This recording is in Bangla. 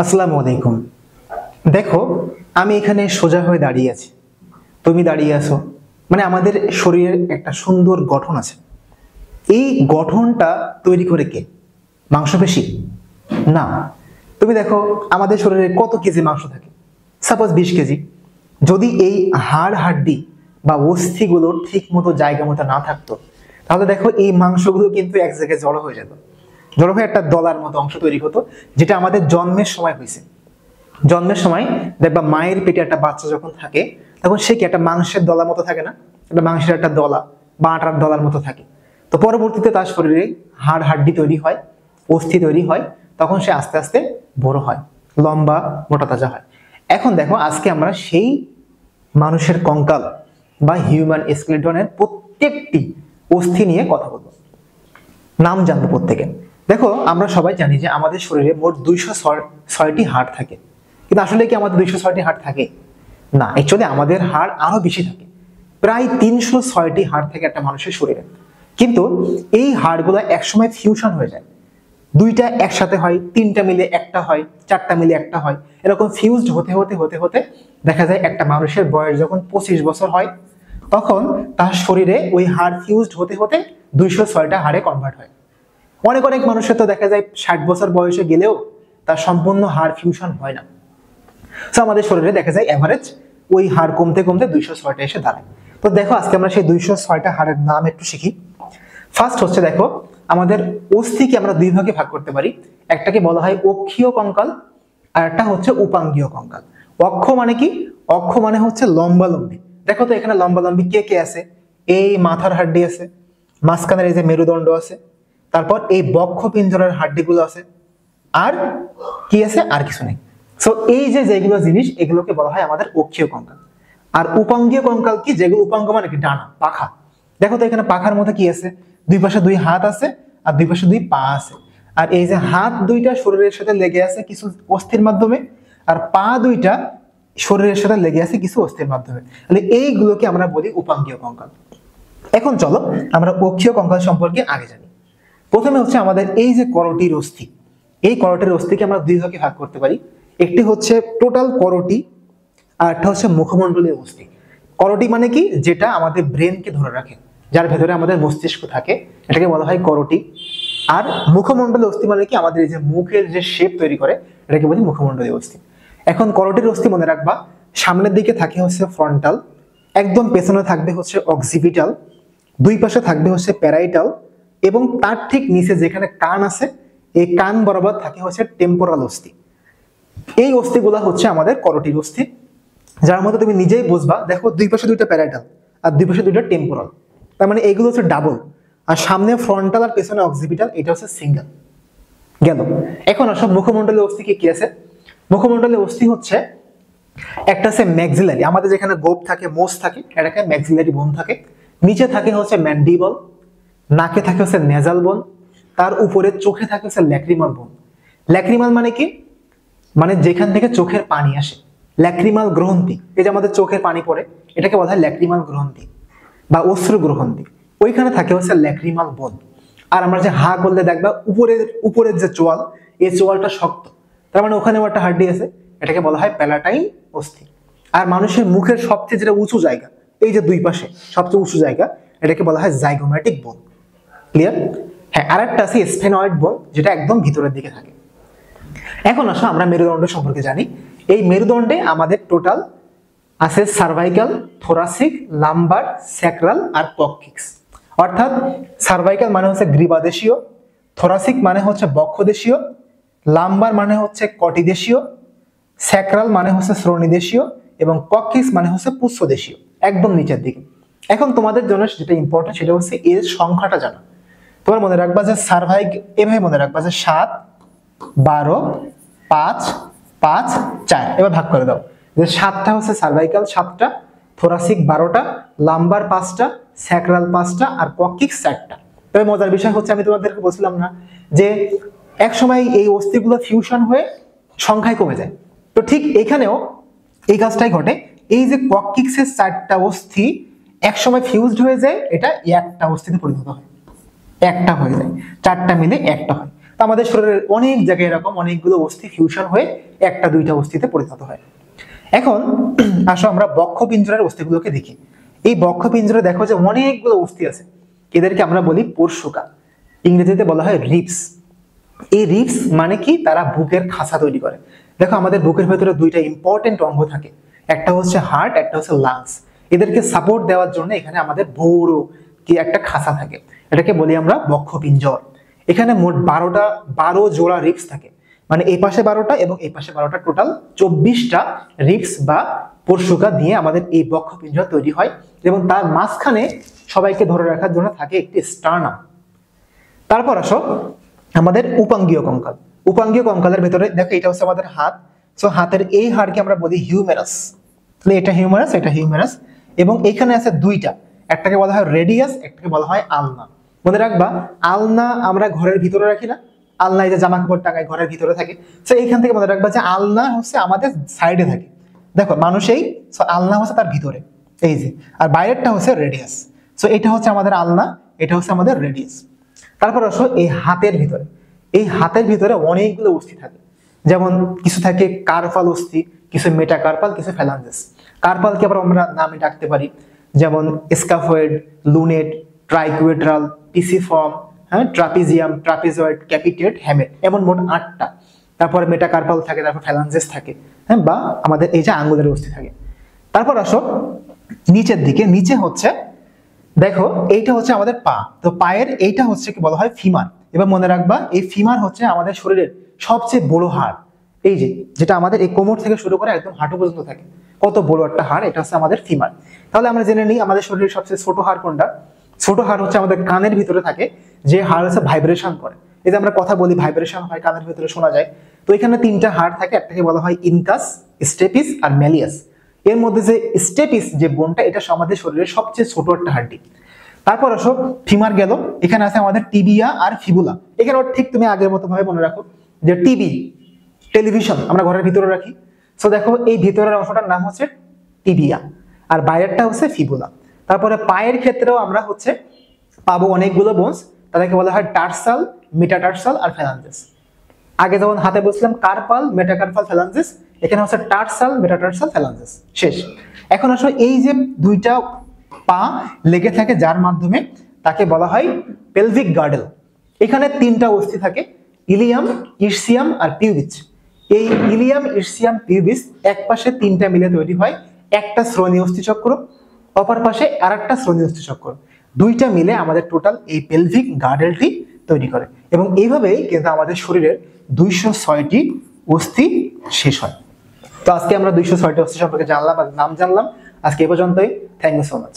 আসসালামু আলাইকুম। দেখো, আমি এখানে সোজা হয়ে দাঁড়িয়ে আছি, তুমি দাঁড়িয়ে আছো। মানে আমাদের শরীরের একটা সুন্দর গঠন আছে। এই গঠনটা তৈরি করে কে? মাংসপেশি? না। তুমি দেখো, আমাদের শরীরে কত কেজি মাংস থাকে? Suppose 20 KG. যদি এই হাড় হাড্ডি বা অস্থিগুলো ঠিক মতো জায়গা মতো না থাকতো, তাহলে দেখো এই মাংসগুলো কিন্তু এক জায়গায় জড়ো হয়ে যেত। জড়ো হয়ে একটা দলার মতো অংশ তৈরি হতো, যেটা আমাদের জন্মের সময় হয়েছে। জন্মের সময় দেখবা মায়ের পেটে একটা বাচ্চা যখন থাকে, তখন সে কি একটা মাংসের দলার মতো থাকে না? একটা মাংসের একটা দলা বা আটার দলার মতো থাকে। তো পরবর্তীতে তার শরীরে হাড় হাড্ডি তৈরি হয়, অস্থি তৈরি হয়, তখন সে আস্তে আস্তে বড় হয়, লম্বা মোটা তাজা হয়। এখন দেখো, আজকে আমরা সেই মানুষের কঙ্কাল বা হিউম্যান স্কেলেটনের প্রত্যেকটি অস্থি নিয়ে কথা বলবো, নাম জানবো প্রত্যেকে। দেখো, আমরা সবাই জানি যে আমাদের শরীরে মোট 206টি হাড় থাকে। কিন্তু আসলে কি আমাদের 206টি হাড় থাকে? না, অ্যাকচুয়ালি আমাদের হাড় আরো বেশি থাকে। প্রায় 306টি হাড় থাকে একটা মানুষের শরীরে। কিন্তু এই হাড়গুলো একসময় ফিউশন হয়ে যায়। দুইটা একসাথে হয়, তিনটা মিলে একটা হয়, চারটা মিলে একটা হয়। এরকম ফিউজড হতে হতে হতে হতে দেখা যায় একটা মানুষের বয়স যখন 25 বছর হয়, তখন তার শরীরে ওই হাড় ফিউজড হতে হতে 206টা হাড়ে কনভার্ট হয়। অনেক অনেক মানুষের তো দেখা যায় 60 বছর বয়সে গেলেও তার সম্পূর্ণ হাড় ফিউশন হয় না। তো আমাদের শরীরে দেখা যায় এভারেজ ওই হাড় কমতে কমতে 206টা এসে দাঁড়ায়। তো দেখো, আজকে আমরা সেই 206টা হাড়ের নাম একটু শিখি। ফার্স্ট হচ্ছে, দেখো, আমাদের অস্থিকে আমরা দুই ভাগে ভাগ করতে পারি। একটাকে বলা হয় অক্ষীয় কঙ্কাল, আর একটা হচ্ছে উপাঙ্গীয় কঙ্কাল। অক্ষ মানে কি? অক্ষ মানে হচ্ছে লম্বালম্বি। দেখো তো এখানে লম্বালম্বি কে কে আছে? এই মাথার হাড্ডি আছে, মাঝখানের এই যে মেরুদণ্ড আছে, তারপর এই বক্ষ পিঞ্জরের হাড্ডিগুলো আছে, আর কি আছে? আর কিছু নেই। সো এই যে যেগুলো জিনিস, এগুলোকে বলা হয় আমাদের অক্ষীয় কঙ্কাল। আর উপাঙ্গীয় কঙ্কাল কি? যেগুলো উপাঙ্গ মানে কি? ডানা, পাখা। দেখো তো এখানে পাখার মধ্যে কি আছে? দুই পাশে দুই হাত আছে, আর দুই পাশে দুই পা আছে। আর এই যে হাত দুইটা শরীরের সাথে লেগে আছে কিছু অস্থির মাধ্যমে, আর পা দুইটা শরীরের সাথে লেগে আছে কিছু অস্থির মাধ্যমে। তাহলে এইগুলোকে আমরা বলি উপাঙ্গীয় কঙ্কাল। এখন চলো আমরা অক্ষীয় কঙ্কাল সম্পর্কে আগে জানি। প্রথমে হচ্ছে আমাদের এই যে করোটির অস্থি, এই করোটির অস্থিকে আমরা দুই ভাগে ভাগ করতে পারি। একটি হচ্ছে টোটাল করোটি, আর একটা হচ্ছে মুখমণ্ডলীয় অস্থি। করোটি মানে কি? যেটা আমাদের ব্রেনকে ধরে রাখে, যার ভেতরে আমাদের মস্তিষ্ক থাকে, এটাকে বলা হয় করোটি। আর মুখমণ্ডলীয় অস্থি মানে কি? আমাদের এই যে মুখের যে শেপ তৈরি করে, এটাকে বলি মুখমণ্ডলীয় অস্থি। এখন করোটির অস্থি মনে রাখবা, সামনের দিকে থাকে হচ্ছে ফ্রন্টাল, একদম পেছনে থাকবে হচ্ছে অক্সিপিটাল, দুই পাশে থাকবে হচ্ছে প্যারাইটাল, এবং তার ঠিক নিচে যেখানে কান আছে, এই কান বরাবর থাকে হচ্ছে টেম্পোরাল অস্থি। এই অস্থিগুলা হচ্ছে আমাদের করোটির অস্থি, যার মধ্যে তুমি নিজেই বুঝবা। দেখো, দুই পাশে দুইটা প্যারাইটাল আর দুই পাশে দুইটা টেম্পোরাল, তার মানে এইগুলো হচ্ছে ডাবল। আর সামনে ফ্রন্টাল আর পেছনে অক্সিপিটাল, এটা হচ্ছে সিঙ্গেল। গেল। এখন আসো মুখমণ্ডলীয় অস্থি কি কি আছে। মুখমণ্ডলীয় অস্থি হচ্ছে, একটা আছে ম্যাক্সিলারি, আমাদের যেখানে গোপ থাকে, মোষ থাকে, এটাকে ম্যাক্সিলারি বোন থাকে। নিচে থাকে হচ্ছে ম্যান্ডিবল, নাকে থাকে হচ্ছে নেজাল বোন, তার উপরে চোখে থাকে হচ্ছে ল্যাক্রিমাল বোন। ল্যাক্রিমাল মানে কি? মানে যেখান থেকে চোখের পানি আসে, ল্যাক্রিমাল গ্রন্থি। এই যে আমাদের চোখের পানি পড়ে, এটাকে বলা হয় ল্যাক্রিমাল গ্রন্থি বা অশ্রু গ্রন্থি। ওইখানে থাকে হচ্ছে ল্যাক্রিমাল বোন। আর আমরা যে হা করলে দেখবা উপরের উপরের যে চোয়াল, এই চোয়ালটা শক্ত, তার মানে ওখানেও একটা হাড্ডি আছে, এটাকে বলা হয় প্যালাটাইন অস্থি। আর মানুষের মুখের সবচেয়ে যেটা উঁচু জায়গা, এই যে দুই পাশে সবচেয়ে উঁচু জায়গা, এটাকে বলা হয় জাইগোম্যাটিক বোন। ক্লিয়ার? হ্যাঁ, আরেকটা আছে স্ফেনয়েড বোন, যেটা একদম ভিতরের দিকে থাকে। এখন আসো আমরা মেরুদণ্ড সম্পর্কে জানি। এই মেরুদণ্ডে আমাদের টোটাল আছে সার্ভাইকাল, থোরাসিক, লাম্বার, স্যাক্রাল আর কক্সিক্স। অর্থাৎ সার্ভাইকাল মানে হচ্ছে গ্রীবাদেশীয়, থোরাসিক মানে হচ্ছে বক্ষদেশীয়, লাম্বার মানে হচ্ছে কটিদেশীয়, স্যাক্রাল মানে হচ্ছে শ্রোণীদেশীয়, এবং কক্সিক্স মানে হচ্ছে পুচ্ছদেশীয়, একদম নিচের দিকে। এখন তোমাদের জন্য যেটা ইম্পর্টেন্ট, সেটা হচ্ছে এর সংখ্যাটা জানা। তোমার মনে রাখবা যে সার্ভাইক, এভাবে মনে রাখবা যে 7, 12, 5, 5, 4, এবার ভাগ করে দাও। যে 7টা হচ্ছে সার্ভাইকাল, 7টা, থোরাসিক 12টা, লাম্বার 5টা, স্যাক্রাল 5টা, আর কক্সিক্স 4টা। তবে মজার বিষয় হচ্ছে, আমি তোমাদেরকে বলছিলাম না যে এক সময় এই অস্থিগুলো ফিউশন হয়ে সংখ্যায় কমে যায়। তো ঠিক এখানেও এই কাজটাই ঘটে। এই যে কক্সিক্সের 4টা অস্থি এক সময় ফিউজড হয়ে যায়, এটা একটা অস্থিতে পরিণত হয়, একটা হয়ে যায়, 4টা মিলে একটা হয়। তো আমাদের শরীরের অনেক জায়গায় এরকম অনেকগুলো অস্থি ফিউশন হয়ে একটা দুইটা অস্থিতে পরিণত হয়। এখন আসো আমরা বক্ষপিঞ্জরের অস্থিগুলোকে দেখি। এই বক্ষপিঞ্জরে দেখো যে অনেকগুলো অস্থি আছে, এদেরকে আমরা বলি পরশুকা, ইংরেজিতে বলা হয় রিবস। এই রিবস মানে কি, তারা বুকের খাঁচা তৈরি করে। দেখো আমাদের বুকের ভেতরে দুইটা ইম্পর্টেন্ট অঙ্গ থাকে, একটা হচ্ছে হার্ট, একটা হচ্ছে লাংস। এদেরকে সাপোর্ট দেওয়ার জন্য এখানে আমাদের বড় কি একটা খাঁচা থাকে, এটাকে বলি আমরা বক্ষপিঞ্জর। এখানে মোট 12 জোড়া রিবস থাকে, মানে এই পাশে 12টা এবং এই পাশে 12টা, টোটাল 24টা রিবস বা পরশুকা দিয়ে আমাদের এই বক্ষপিঞ্জর তৈরি হয়। এবং তার মাঝখানে সবাইকে ধরে রাখার জন্য থাকে একটি স্টার্নাম। তারপর আসো আমাদের উপাঙ্গীয় কঙ্কাল। উপাঙ্গীয় কঙ্কালের ভেতরে দেখো এটা হচ্ছে আমাদের হাত। সো হাতের এই হাড়কে আমরা বলি হিউমেরাস। তাহলে এটা হিউমেরাস, এটা হিউমেরাস। এবং এখানে আছে দুইটা, একটাকে বলা হয় রেডিয়াস, একটাকে বলা হয় আলনা। মনে রাখবা, আলনা আমরা ঘরের ভিতরে রাখি না, আলনা এই যে জামা কাপড় টাঙায় ঘরের ভিতরে থাকে। সো এইখান থেকে মনে রাখবা যে আলনা হচ্ছে আমাদের সাইডে থাকে। দেখো মানুষ এই আলনা হচ্ছে তার ভিতরে, এই যে, আর বাইরেরটা হচ্ছে রেডিয়াস। সো এটা হচ্ছে আমাদের আলনা, এটা হচ্ছে আমাদের রেডিয়াস। তারপর আসো এই হাতের ভিতরে। এই হাতের ভিতরে অনেকগুলো অস্থি থাকে, যেমন কিছু থাকে কার্পাল অস্থি, কিছু মেটাকার্পাল, কিছু ফ্যালাঞ্জেস। কার্পালকে আবার আমরা নামে ডাকতে পারি, যেমন স্কাফয়েড, লুনেট, ট্রাইকুয়েট্রাল, পিসিফর্ম, হ্যাঁ, ট্রাপিজিয়াম, ট্রাপিজয়েড, ক্যাপিটেট, হ্যামেট, এমন মোট 8টা। তারপরে মেটাকার্পাল থাকে, তারপর ফ্যালাঞ্জেস থাকে, হ্যাঁ, বা আমাদের এই যে আঙ্গুলের অস্থি থাকে। তারপর আসো নিচের দিকে, নিচে হচ্ছে দেখো এইটা হচ্ছে আমাদের পা। তো পায়ের এইটা হচ্ছে কি বলা হয় ফিমার। এবার মনে রাখবা এই ফিমার হচ্ছে আমাদের শরীরের সবচেয়ে বড় হাড়। এই যে যেটা আমাদের এই কোমর থেকে শুরু করে একদম হাঁটু পর্যন্ত থাকে, কত বড় একটা হাড়, এটা হচ্ছে আমাদের ফিমার। তাহলে আমরা জেনে নিই আমাদের শরীরের সবচেয়ে ছোট হাড় কোনটা। ছোট হাড় হচ্ছে আমাদের কানের ভিতরে থাকে, যে হাড় হচ্ছে ভাইব্রেশন করে। এই যে আমরা কথা বলি, ভাইব্রেশন হয়, কানের ভিতরে শোনা যায়। তো এখানে 3টা হাড় থাকে, একটাকে বলা হয় ইনকাস, স্টেপিস আর ম্যালিয়াস। এর মধ্যে যে স্টেপিস যে বোনটা, এটা আমাদের শরীরের সবচেয়ে ছোট একটা হাড্ডি। তারপর আসো ফিমার গেল, এখানে আছে আমাদের টিবিয়া আর ফিবুলা। এখানে ঠিক তুমি আগের মতো ভাবে মনে রাখো যে টিবি টেলিভিশন আমরা ঘরের ভিতরে রাখি। সো দেখো এই ভিতরের অংশটার নাম হচ্ছে টিবিয়া, আর বাইরেরটা হচ্ছে ফিবুলা। তারপরে পায়ের ক্ষেত্রেও আমরা হচ্ছে পাবো অনেকগুলো বোনস, তাদেরকে বলা হয় টার্সাল, মেটাটার্সাল আর ফ্যালাঞ্জেস। আগে যেমন হাতে বলছিলাম কার্পাল, মেটাকার্পাল, ফ্যালাঞ্জেস, এখানে হচ্ছে টার্সাল, মেটাটার্সাল, ফ্যালাঞ্জেস, শেষ। এখন আসলে এই যে দুইটা পা লেগে থাকে যার মাধ্যমে, তাকে বলা হয় পেলভিক গার্ডেল। এখানে 3টা অস্থি থাকে, ইলিয়াম, ইসিয়াম আর পিউবিস। এই ইলিয়াম, ইসিয়াম, পিউবিস এক পাশে 3টা মিলে তৈরি হয় একটা শ্রোণী অস্থিচক্র, অপর পাশে আরেকটা শ্রোণী অস্থিচক্র। 2টা মিলে আমাদের টোটাল এই পেলভিক গার্ডেলটি তৈরি করে। এবং এইভাবেই কিন্তু আমাদের শরীরের 206টি অস্থি শেষ হয়। তো আজকে আমরা 206টি অস্থি সম্পর্কে জানলাম আর নাম জানলাম। আজকে এ পর্যন্তই। Thank you so much.